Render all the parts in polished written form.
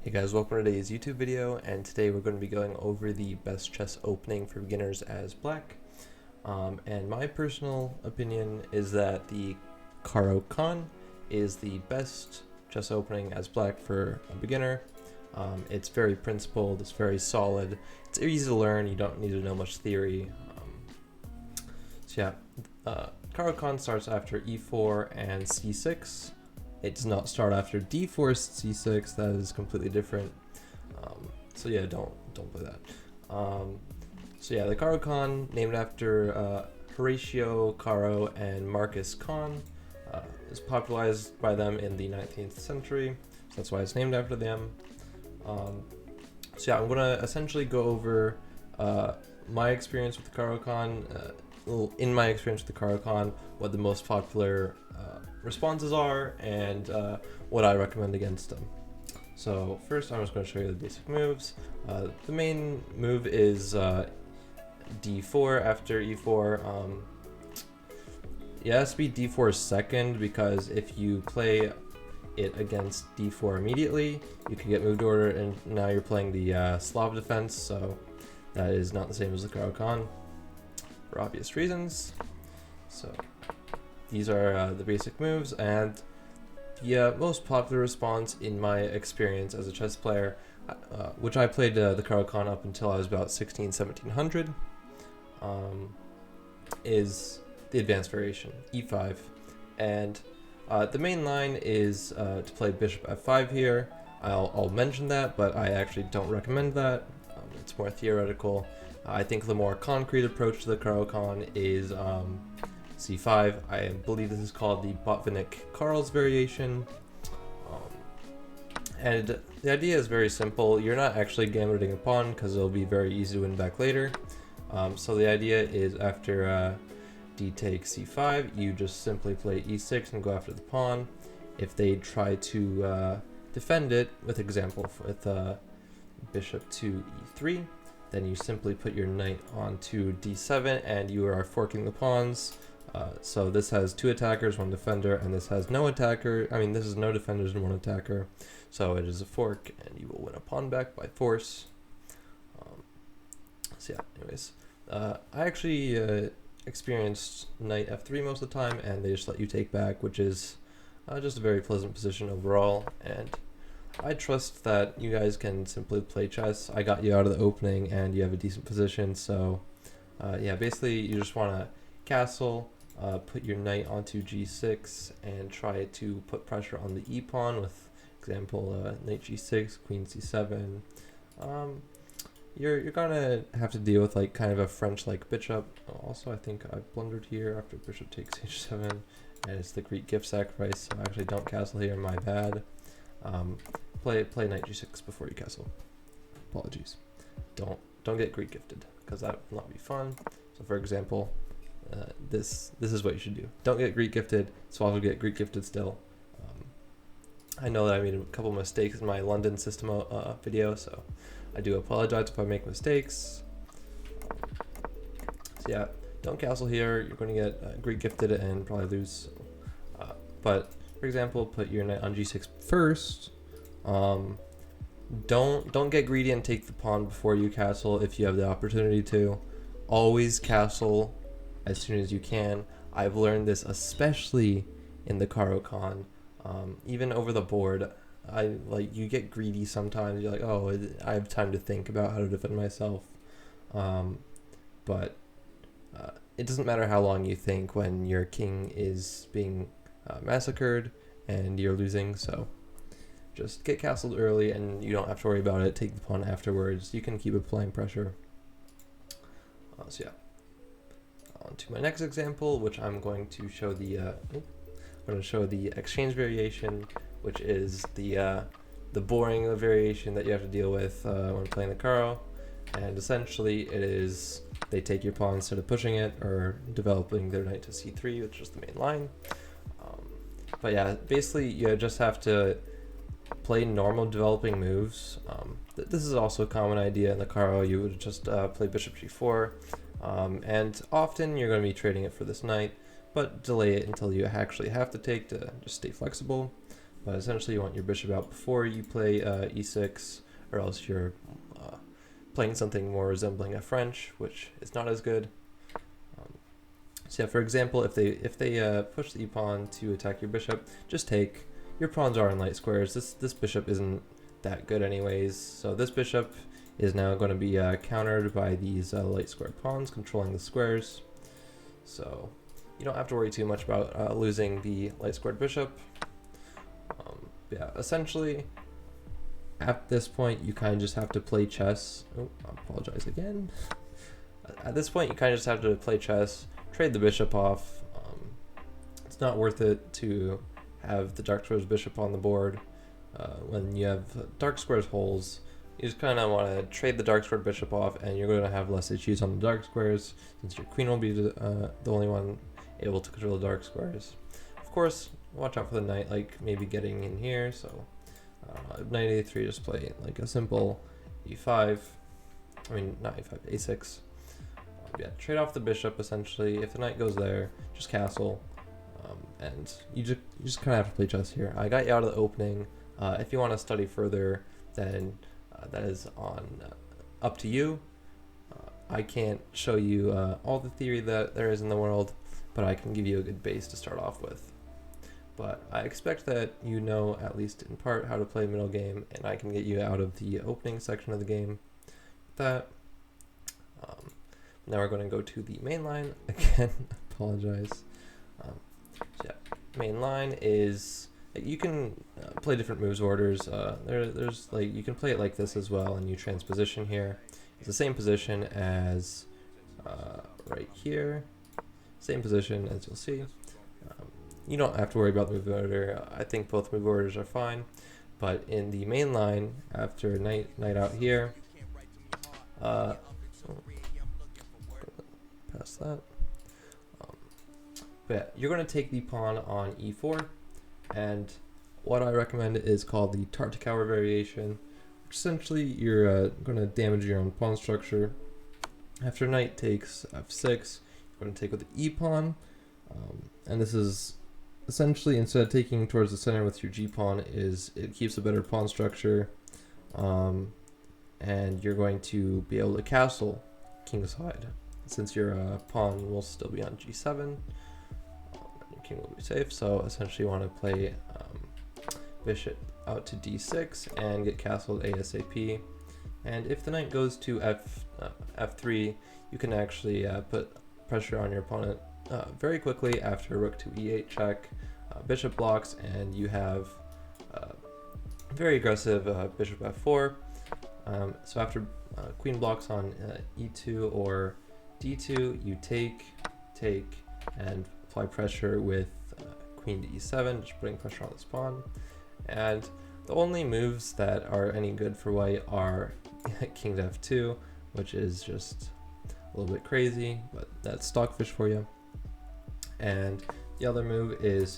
Hey guys, welcome to today's YouTube video, and today we're going to be going over the best chess opening for beginners as black. And my personal opinion is that the Caro-Kann is the best chess opening as black for a beginner. It's very principled, it's very solid, it's easy to learn, you don't need to know much theory. Caro-Kann starts after e4 and c6. It does not start after d4 c6. That is completely different. Don't play that. The Caro-Kann, named after Horatio Caro and Marcus Kann, is popularized by them in the 19th century. So that's why it's named after them. I'm gonna essentially go over my experience with the Caro-Kann. In my experience with the Caro-Kann, what the most popular responses are, and what I recommend against them. So first, I'm just going to show you the basic moves. The main move is d4 after e4. It has to be d4 second, because if you play it against d4 immediately, you can get moved order, and now you're playing the Slav defense, so that is not the same as the Caro-Kann for obvious reasons. So these are the basic moves, and the most popular response in my experience as a chess player, which I played the Caro-Kann up until I was about 1700, is the advanced variation, e5. And the main line is to play bishop f5 here. I'll mention that, but I actually don't recommend that. It's more theoretical. I think the more concrete approach to the Caro-Kann is c5. I believe this is called the Botvinnik-Karls variation. And the idea is very simple. You're not actually gambitting a pawn, because it'll be very easy to win back later. So the idea is after d takes c5, you just simply play e6 and go after the pawn. If they try to defend it, with example with bishop to e3, then you simply put your knight onto d7, and you are forking the pawns. So this has two attackers, one defender, and this has no attacker. I mean, this is no defenders and one attacker. So it is a fork, and you will win a pawn back by force. I actually experienced knight f3 most of the time, and they just let you take back, which is just a very pleasant position overall. And I trust that you guys can simply play chess. I got you out of the opening, and you have a decent position. So basically you just want to castle. Put your knight onto g6 and try to put pressure on the e-pawn with example knight g6, queen c7. You're gonna have to deal with like kind of a French-like bishop. Also, I think I blundered here after bishop takes h7, and it's the Greek gift sacrifice. So I actually don't castle here. My bad. Play knight g6 before you castle. Apologies. Don't get Greek gifted, because that will not be fun. So for example, this is what you should do. Don't get Greek gifted, so I'll get Greek gifted still. I know that I made a couple mistakes in my London system video, so I do apologize if I make mistakes. Don't castle here. You're going to get Greek gifted and probably lose. But for example, put your knight on g6 first. Don't get greedy and take the pawn before you castle if you have the opportunity to. Always castle as soon as you can. I've learned this especially in the Caro-Kann. Even over the board, you get greedy sometimes. You're like, oh, I have time to think about how to defend myself. But it doesn't matter how long you think when your king is being massacred and you're losing. So just get castled early, and you don't have to worry about it. Take the pawn afterwards. You can keep applying pressure. On to my next example, which I'm going to show the exchange variation, which is the boring variation that you have to deal with when playing the Caro. And essentially, it is they take your pawn instead of pushing it or developing their knight to c3, which is the main line. Basically, you just have to play normal developing moves. This is also a common idea in the Caro. You would just play bishop g4. And often you're going to be trading it for this knight, but delay it until you actually have to take to just stay flexible. but essentially you want your bishop out before you play e6, or else you're playing something more resembling a French, which is not as good. So yeah, for example, if they push the e-pawn to attack your bishop, just take. Your pawns are in light squares. This bishop isn't that good anyways, so this bishop is now going to be countered by these light square pawns controlling the squares. So you don't have to worry too much about losing the light squared bishop. Yeah, essentially, at this point, you kind of just have to play chess. Oh, I apologize again. At this point, you kind of just have to play chess, trade the bishop off. It's not worth it to have the dark squares bishop on the board. When you have dark squares holes, you just kind of want to trade the dark squared bishop off, and you're going to have less issues on the dark squares, since your queen will be the only one able to control the dark squares. Of course, watch out for the knight, like maybe getting in here. So knight a3, just play like a simple e5. I mean, not e5, a6. Yeah, trade off the bishop essentially. If the knight goes there, just castle. And you just kind of have to play chess here. I got you out of the opening. If you want to study further, then that is on up to you. I can't show you all the theory that there is in the world, but I can give you a good base to start off with. But I expect that you know, at least in part, how to play middle game, and I can get you out of the opening section of the game. That. Now we're going to go to the main line again. Apologize. So yeah, main line is you can play different moves orders. There's like you can play it like this as well, and you transposition here. It's the same position as right here, same position as you'll see. You don't have to worry about the move order. I think both move orders are fine, but in the main line, after knight out here, past that. But yeah, you're going to take the pawn on e4, and what I recommend is called the Tartakower variation, which essentially you're going to damage your own pawn structure. After knight takes f6, you're going to take with the e-pawn, and this is essentially, instead of taking towards the center with your g-pawn, it keeps a better pawn structure, and you're going to be able to castle kingside, since your pawn will still be on g7, and your king will be safe. So essentially you want to play bishop out to d6 and get castled ASAP. And if the knight goes to f3, you can actually put pressure on your opponent very quickly after rook to e8 check, bishop blocks, and you have very aggressive bishop f4. So after queen blocks on e2 or d2, you take, and apply pressure with queen to e7, just putting pressure on this pawn. And the only moves that are any good for white are king to f2, which is just a little bit crazy, but that's stockfish for you. And the other move is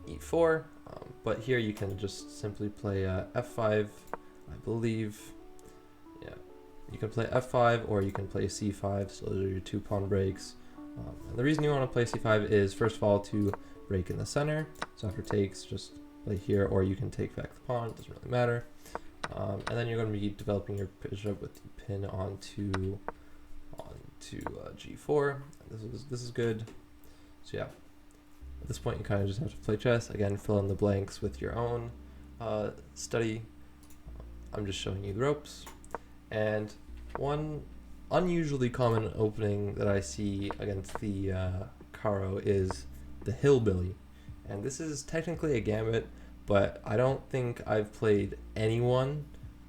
e4, but here you can just simply play f5, I believe. Yeah, you can play f5 or you can play c5, so those are your two pawn breaks. And the reason you want to play c5 is, first of all, to break in the center. So after takes, just play here, or you can take back the pawn, it doesn't really matter. And then you're going to be developing your bishop with the pin onto g4. This is good. So yeah, at this point you kind of just have to play chess. Again, fill in the blanks with your own study. I'm just showing you the ropes. And one unusually common opening that I see against the Caro is the Hillbilly. And this is technically a gambit, but I don't think I've played anyone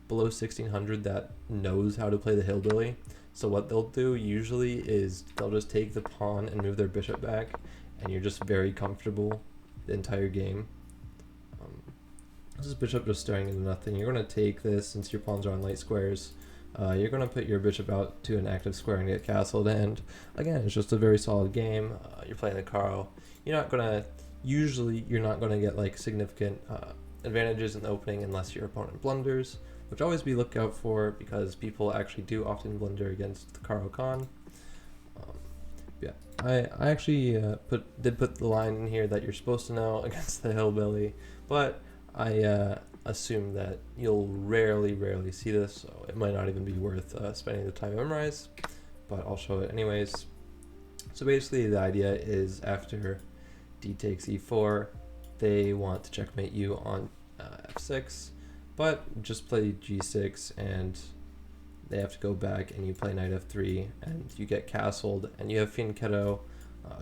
below 1600 that knows how to play the Hillbilly. So what they'll do usually is they'll just take the pawn and move their bishop back, and you're just very comfortable the entire game. This is bishop just staring into nothing. You're going to take this since your pawns are on light squares. You're going to put your bishop out to an active square and get castled, and again, it's just a very solid game. You're playing the Caro. You're not going to get like significant advantages in the opening unless your opponent blunders, which always be looked out for because people actually do often blunder against the Caro-Kann. Yeah, I actually did put the line in here that you're supposed to know against the Hillbilly, but I assume that you'll rarely see this, so it might not even be worth spending the time to memorize, but I'll show it anyways. So basically the idea is after d takes e4, they want to checkmate you on f6, but just play g6 and they have to go back and you play knight f3 and you get castled and you have fianchetto.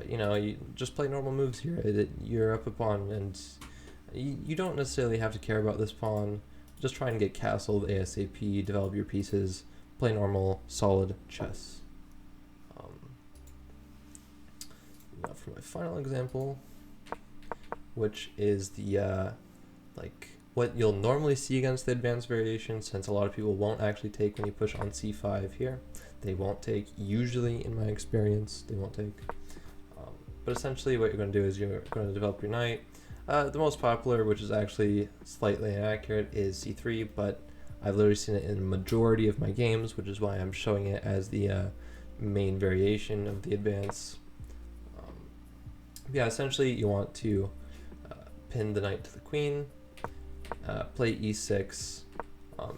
You know, you just play normal moves here. You're up a pawn and you don't necessarily have to care about this pawn. Just try and get castled ASAP, develop your pieces, play normal, solid chess. Now for my final example, which is the like what you'll normally see against the advanced variation, since a lot of people won't actually take when you push on c5 here. They won't take, usually in my experience, they won't take. But essentially what you're going to do is you're going to develop your knight. The most popular, which is actually slightly inaccurate, is c3, but I've literally seen it in a majority of my games, which is why I'm showing it as the main variation of the advance. Yeah, essentially you want to pin the knight to the queen, play e6.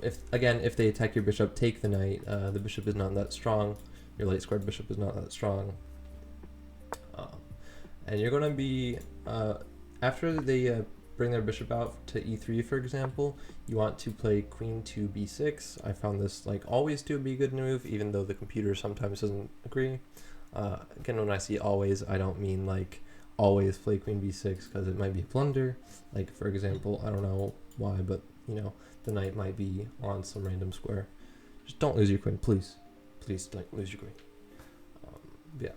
If they attack your bishop, take the knight. The bishop is not that strong. Your light squared bishop is not that strong. And you're going to be, after they bring their bishop out to e3, for example, you want to play queen to b6. I found this like always to be a good move, even though the computer sometimes doesn't agree. Again, when I see always, I don't mean like always play queen b6, because it might be a blunder. Like for example, I don't know why, but you know, the knight might be on some random square. Just don't lose your queen, please. Please don't lose your queen. Yeah.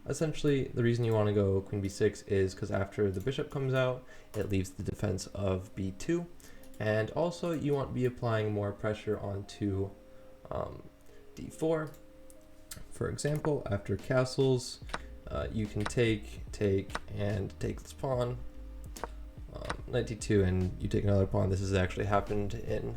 Essentially, the reason you want to go queen b6 is because after the bishop comes out, it leaves the defense of b2, and also you want to be applying more pressure onto d4. For example, after castles, you can take, and take this pawn, knight d2, and you take another pawn. This has actually happened in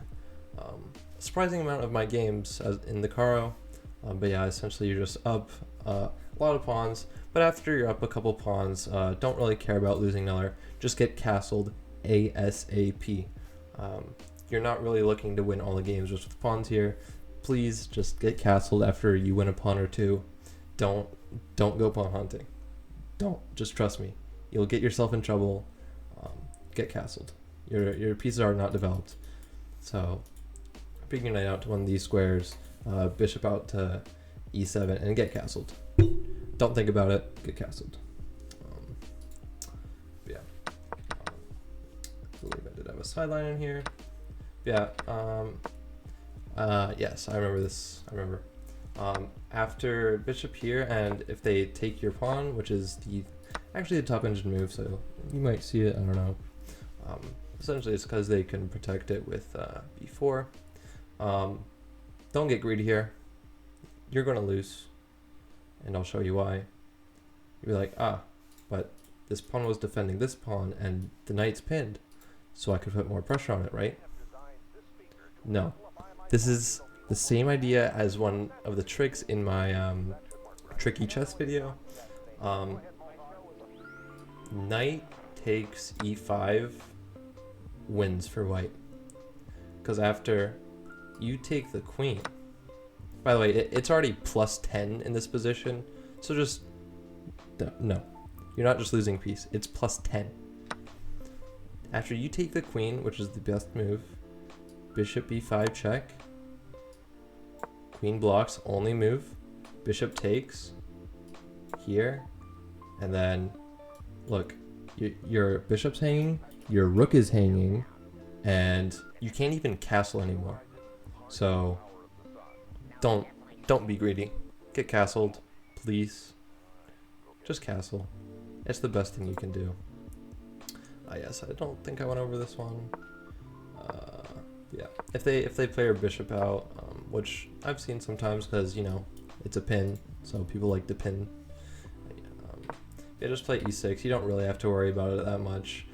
a surprising amount of my games in the Caro. But yeah, essentially you're just up a lot of pawns, but after you're up a couple pawns, don't really care about losing another, just get castled ASAP. You're not really looking to win all the games just with pawns here. Please just get castled after you win a pawn or two. Don't go pawn hunting. Just trust me. You'll get yourself in trouble. Get castled. Your pieces are not developed. So bring your knight out to one of these squares, bishop out to e7, and get castled. Don't think about it, get castled. Yeah. I believe I did have a sideline in here. Yeah. Yes, I remember this. I remember. After bishop here, and if they take your pawn, which is actually the top engine move, so you might see it, I don't know. Essentially it's because they can protect it with b4. Don't get greedy here. You're going to lose, and I'll show you why. You'll be like, but this pawn was defending this pawn, and the knight's pinned, so I could put more pressure on it, right? No. This is the same idea as one of the tricks in my tricky chess video. Knight takes e5 wins for white, because after you take the queen, by the way, it's already plus 10 in this position, so just no, you're not just losing a piece, it's plus 10. After you take the queen, which is the best move, bishop b5 check, queen blocks, only move, bishop takes here, and then look, your bishop's hanging, your rook is hanging, and you can't even castle anymore. So don't be greedy. Get castled, please. Just castle. It's the best thing you can do. Yes, I don't think I went over this one. Yeah, if they play your bishop out, which I've seen sometimes because, you know, it's a pin, so people like to pin. Yeah, just play e6. You don't really have to worry about it that much.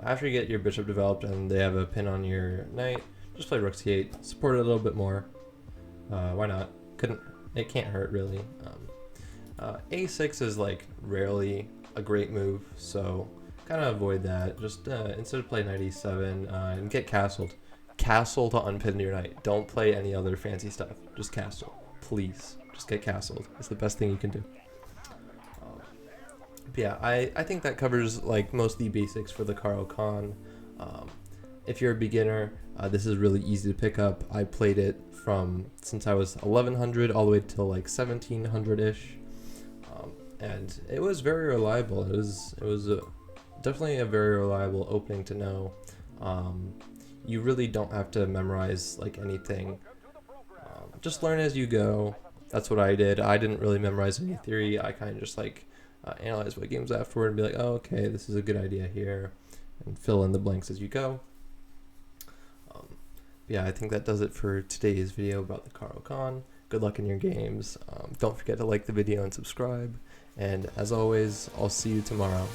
After you get your bishop developed and they have a pin on your knight, just play rook c8. Support it a little bit more. Why not? It can't hurt really. A6 is like rarely a great move, so kind of avoid that. Just instead play knight e7 and get castled. Castle to unpin your knight. Don't play any other fancy stuff. Just castle, please. Just get castled. It's the best thing you can do. But yeah, I think that covers like most of the basics for the Caro-Kann. If you're a beginner, this is really easy to pick up. I played it since I was 1100 all the way till like 1700-ish, and it was very reliable. It was definitely a very reliable opening to know. You really don't have to memorize like anything. Just learn as you go. That's what I did. I didn't really memorize any theory. I kind of just like analyze my games afterward and be like, oh, okay, this is a good idea here, and fill in the blanks as you go. Yeah, I think that does it for today's video about the Caro-Kann. Good luck in your games. Don't forget to like the video and subscribe. And as always, I'll see you tomorrow.